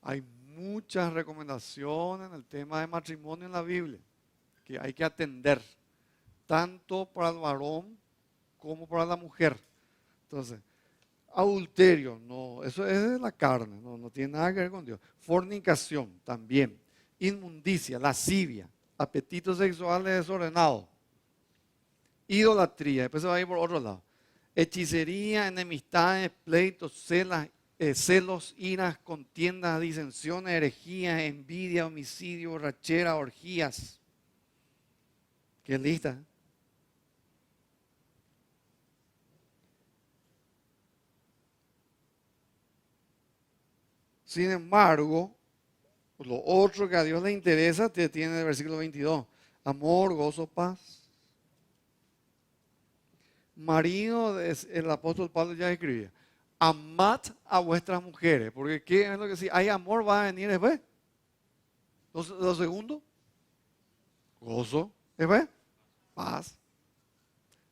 Hay muchas recomendaciones en el tema de matrimonio en la Biblia que hay que atender, tanto para el varón como para la mujer. Entonces, adulterio, no, eso es de la carne, no tiene nada que ver con Dios. Fornicación también, inmundicia, lascivia, apetitos sexuales desordenados, idolatría, después se va a ir por otro lado, hechicería, enemistades, pleitos, celos, iras, contiendas, disensiones, herejías, envidia, homicidio, borrachera, orgías. ¿Qué lista? Sin embargo, lo otro que a Dios le interesa tiene el versículo 22. Amor, gozo, paz. Marido, el apóstol Pablo ya escribía, amad a vuestras mujeres, porque ¿qué es lo que sí? Hay amor, va a venir después. Lo segundo, gozo, después, paz.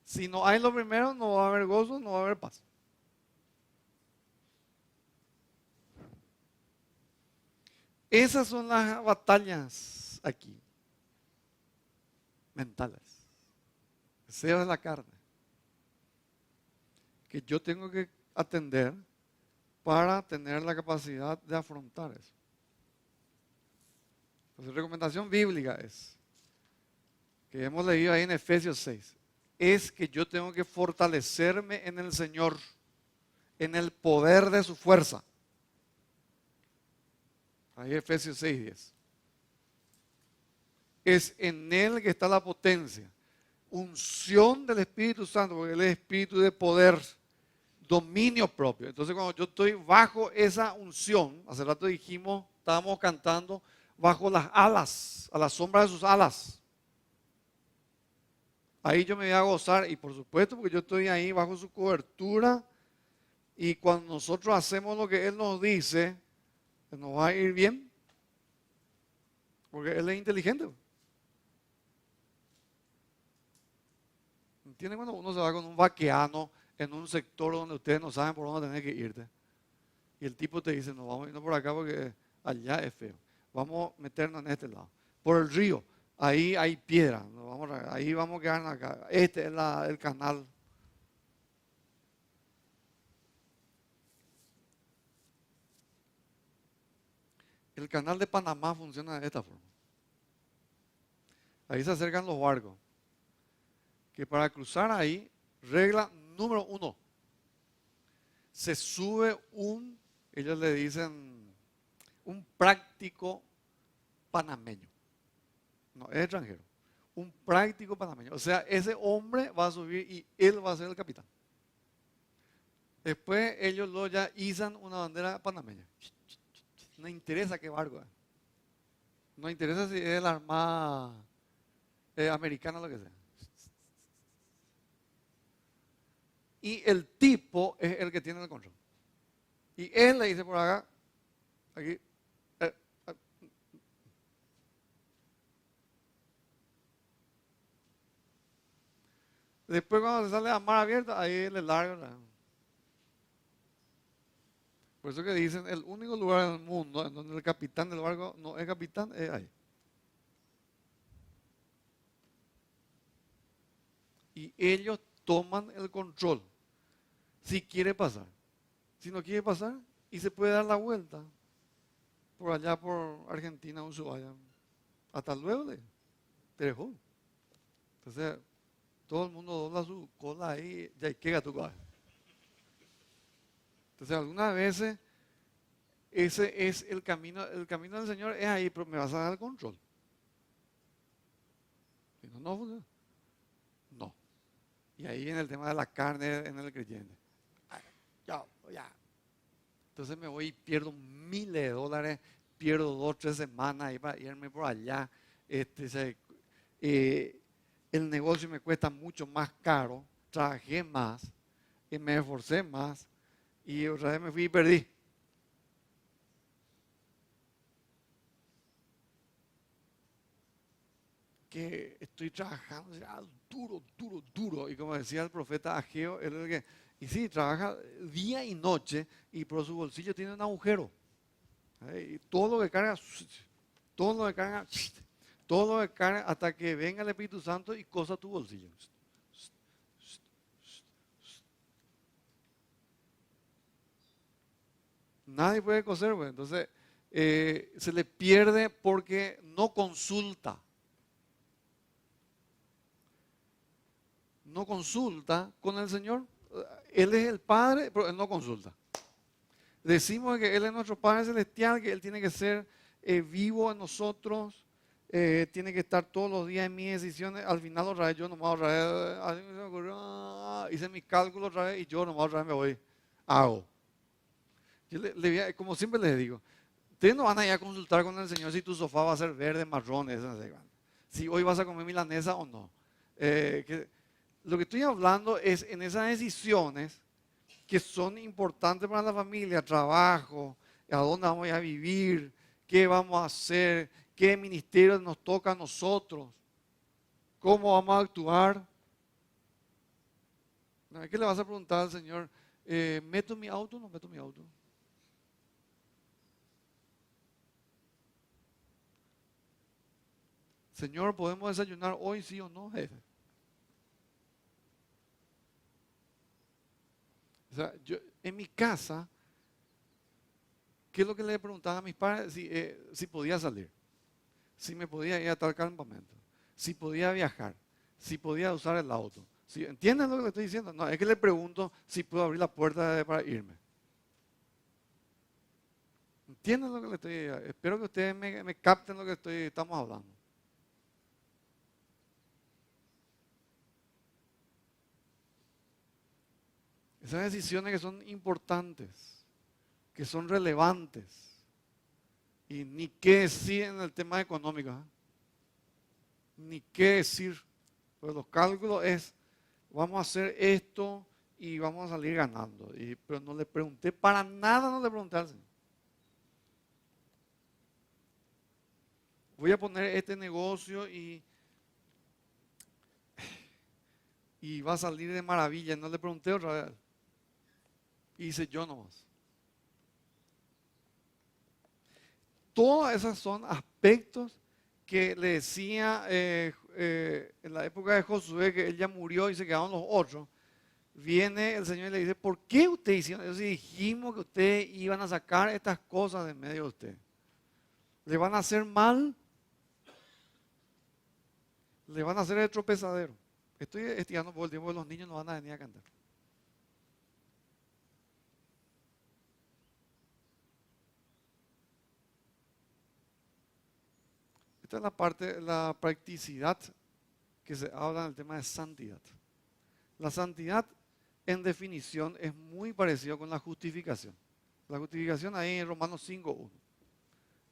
Si no hay lo primero, no va a haber gozo, no va a haber paz. Esas son las batallas aquí, mentales. Deseo de la carne, que yo tengo que atender para tener la capacidad de afrontar eso. Entonces, recomendación bíblica es, que hemos leído ahí en Efesios 6, es que yo tengo que fortalecerme en el Señor, en el poder de su fuerza. Ahí Efesios 6:10. Es en Él que está la potencia, unción del Espíritu Santo, porque Él es Espíritu de poder, dominio propio. Entonces cuando yo estoy bajo esa unción, hace rato dijimos, estábamos cantando, bajo las alas, a la sombra de sus alas. Ahí yo me voy a gozar, y por supuesto porque yo estoy ahí bajo su cobertura, y cuando nosotros hacemos lo que Él nos dice, nos va a ir bien. Porque él es inteligente. ¿Entienden? Cuando uno se va con un vaqueano en un sector donde ustedes no saben por dónde tener que irte. Y el tipo te dice, no, vamos a irnos por acá porque allá es feo. Vamos a meternos en este lado. Por el río, ahí hay piedra. Ahí vamos a quedarnos acá. Este es el canal. El canal de Panamá funciona de esta forma. Ahí se acercan los barcos. Que para cruzar ahí, regla número 1, se sube ellos le dicen, un práctico panameño. No, es extranjero. Un práctico panameño. O sea, ese hombre va a subir y él va a ser el capitán. Después ellos ya izan una bandera panameña. No interesa qué barco es. No interesa si es la armada americana o lo que sea. Y el tipo es el que tiene el control. Y él le dice por acá, aquí, después cuando se sale a mar abierta, ahí le larga. Por eso que dicen, el único lugar en el mundo en donde el capitán del barco no es capitán, es ahí. Y ellos toman el control. Si quiere pasar. Si no quiere pasar, y se puede dar la vuelta por allá por Argentina, Ushuaia. Hasta luego te dejó. Entonces, todo el mundo dobla su cola ahí, ya hay que gato. Entonces, algunas veces, ese es el camino del Señor es ahí, pero me vas a dar el control. Si no, no funciona. No. Y ahí viene el tema de la carne en el creyente. Ya. Entonces me voy y pierdo miles de dólares, pierdo 2 o 3 semanas ahí para irme por allá. El negocio me cuesta mucho más caro, trabajé más, y me esforcé más y otra vez me fui y perdí. Que estoy trabajando duro. Y como decía el profeta Ageo, él es el que, y sí, trabaja día y noche y por su bolsillo tiene un agujero. Y todo lo que carga, hasta que venga el Espíritu Santo y cosa tu bolsillo. Nadie puede coser, pues. Entonces se le pierde porque no consulta. No consulta con el Señor. Él es el Padre, pero Él no consulta. Decimos que Él es nuestro Padre Celestial, que Él tiene que ser vivo en nosotros, tiene que estar todos los días en mis decisiones. Al final otra vez yo nomás hice mis cálculos otra vez y yo nomás otra vez me voy, hago. Yo como siempre les digo, ustedes no van a ir a consultar con el Señor si tu sofá va a ser verde, marrón, si hoy vas a comer milanesa o no. Lo que estoy hablando es en esas decisiones que son importantes para la familia, trabajo, a dónde vamos a vivir, qué vamos a hacer, qué ministerio nos toca a nosotros, cómo vamos a actuar. ¿Qué le vas a preguntar al Señor? ¿Meto mi auto o no meto mi auto? Señor, ¿podemos desayunar hoy, sí o no, jefe? O sea, yo en mi casa, ¿qué es lo que le preguntaba a mis padres? Si podía salir, si me podía ir a tal campamento, si podía viajar, si podía usar el auto. ¿Entienden lo que le estoy diciendo? No, es que le pregunto si puedo abrir la puerta para irme. ¿Entienden lo que le estoy diciendo? Espero que ustedes me capten lo que estamos hablando. Esas decisiones que son importantes, que son relevantes. Y ni qué decir en el tema económico. Ni qué decir. Pues los cálculos es, vamos a hacer esto y vamos a salir ganando. Pero no le pregunté, para nada no le pregunté al Señor. voy a poner este negocio y va a salir de maravilla. No le pregunté otra vez. Y dice, yo nomás. Todas esas son aspectos que le decía en la época de Josué, que él ya murió y se quedaron los otros. Viene el Señor y le dice, ¿por qué ustedes hicieron eso? Si dijimos que ustedes iban a sacar estas cosas de medio de ustedes. ¿Le van a hacer mal? ¿Le van a hacer el tropezadero? Estoy estirando por el tiempo que los niños no van a venir a cantar. Esta es la parte, la practicidad que se habla en el tema de santidad. La santidad, en definición, es muy parecido con la justificación. La justificación ahí en Romanos 5:1.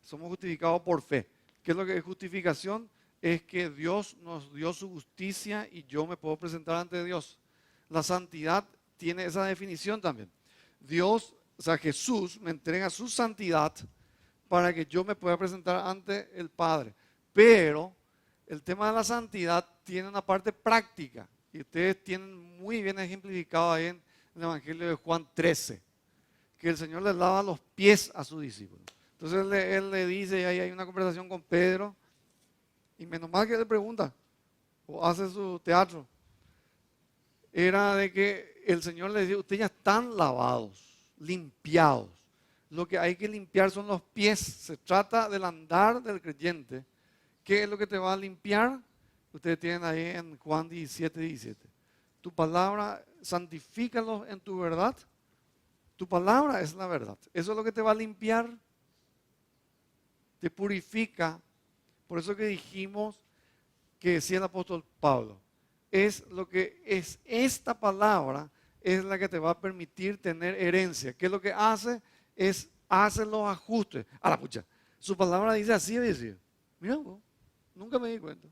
Somos justificados por fe. ¿Qué es lo que es justificación? Es que Dios nos dio su justicia y yo me puedo presentar ante Dios. La santidad tiene esa definición también. Dios, o sea, Jesús me entrega su santidad para que yo me pueda presentar ante el Padre. Pero el tema de la santidad tiene una parte práctica. Y ustedes tienen muy bien ejemplificado ahí en el Evangelio de Juan 13, que el Señor le lava los pies a sus discípulos. Entonces él le dice, y ahí hay una conversación con Pedro, y menos mal que le pregunta, o hace su teatro, era de que el Señor le decía, ustedes ya están lavados, limpiados. Lo que hay que limpiar son los pies. Se trata del andar del creyente. ¿Qué es lo que te va a limpiar? Ustedes tienen ahí en Juan 17:17. Tu palabra, santifícalos en tu verdad. Tu palabra es la verdad. Eso es lo que te va a limpiar. Te purifica. Por eso que dijimos que decía el apóstol Pablo, es lo que es esta palabra, es la que te va a permitir tener herencia. ¿Qué es lo que hace? Hace los ajustes. A la pucha, su palabra dice así, decir. Mira vos, nunca me di cuenta.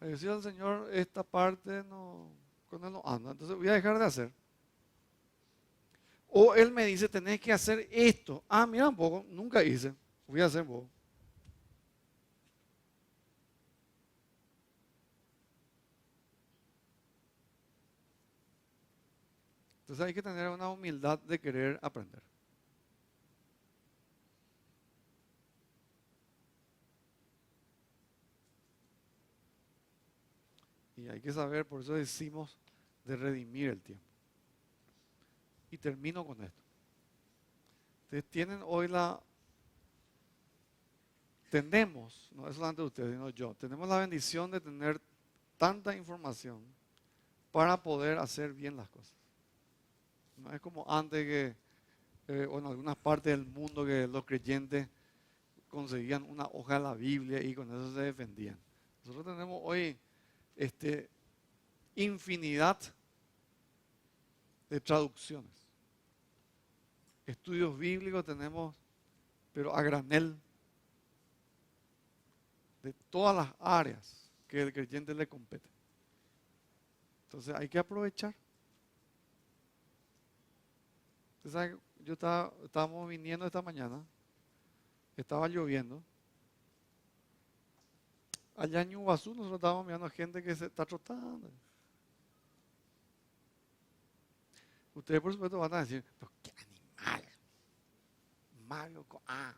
Me decía el Señor, esta parte no, con él no anda, entonces voy a dejar de hacer. O Él me dice, tenés que hacer esto. Ah, mira un poco, nunca hice, voy a hacer un poco. Entonces hay que tener una humildad de querer aprender. Y hay que saber, por eso decimos, de redimir el tiempo. Y termino con esto. Ustedes tienen hoy tenemos, no es solamente ustedes, sino yo, tenemos la bendición de tener tanta información para poder hacer bien las cosas. No es como antes que, o en algunas partes del mundo, que los creyentes conseguían una hoja de la Biblia y con eso se defendían. Nosotros tenemos hoy infinidad de traducciones. Estudios bíblicos tenemos, pero a granel, de todas las áreas que el creyente le compete. Entonces hay que aprovechar. Usted sabe, estábamos viniendo esta mañana, estaba lloviendo. Allá en Iguazú nosotros estábamos mirando gente que se está trotando. Ustedes por supuesto van a decir, pero qué animal. Mario con A.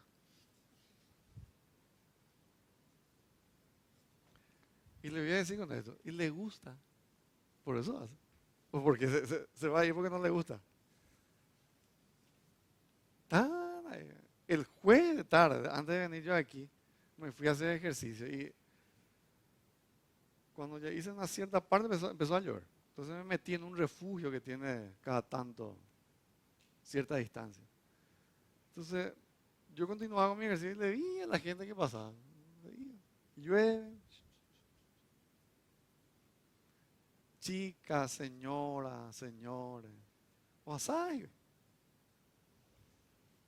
Y le voy a decir con esto, y le gusta, por eso hace. O porque se va a ir porque no le gusta. El jueves de tarde, antes de venir yo aquí, me fui a hacer ejercicio y cuando ya hice una cierta parte empezó a llover. Entonces me metí en un refugio que tiene cada tanto cierta distancia. Entonces yo continuaba con mi ejercicio y le vi a la gente que pasaba. Llueve. Chicas, señoras, señores. Pasai.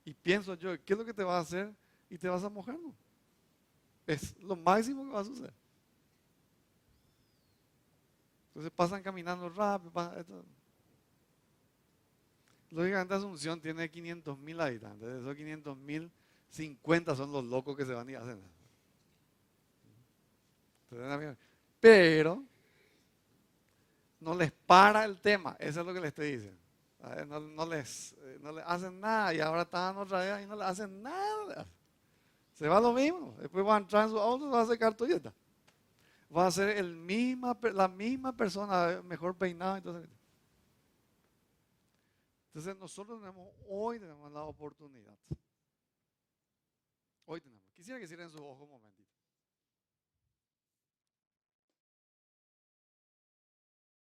Y pienso yo, ¿qué es lo que te va a hacer? Y te vas a mojar, ¿no? Es lo máximo que va a suceder. Entonces pasan caminando rápido. Lógicamente Asunción tiene 500.000 habitantes. De esos 500.000, 50 son los locos que se van y hacen. Pero no les para el tema, eso es lo que les estoy diciendo. No les hacen nada y ahora están otra vez y no les hacen nada. Se va lo mismo. Después van a entrar en su auto y van a sacar Toyota. Va a ser la misma persona, mejor peinado. Entonces nosotros hoy tenemos la oportunidad. Hoy tenemos. Quisiera que cierren sus ojos un momentito.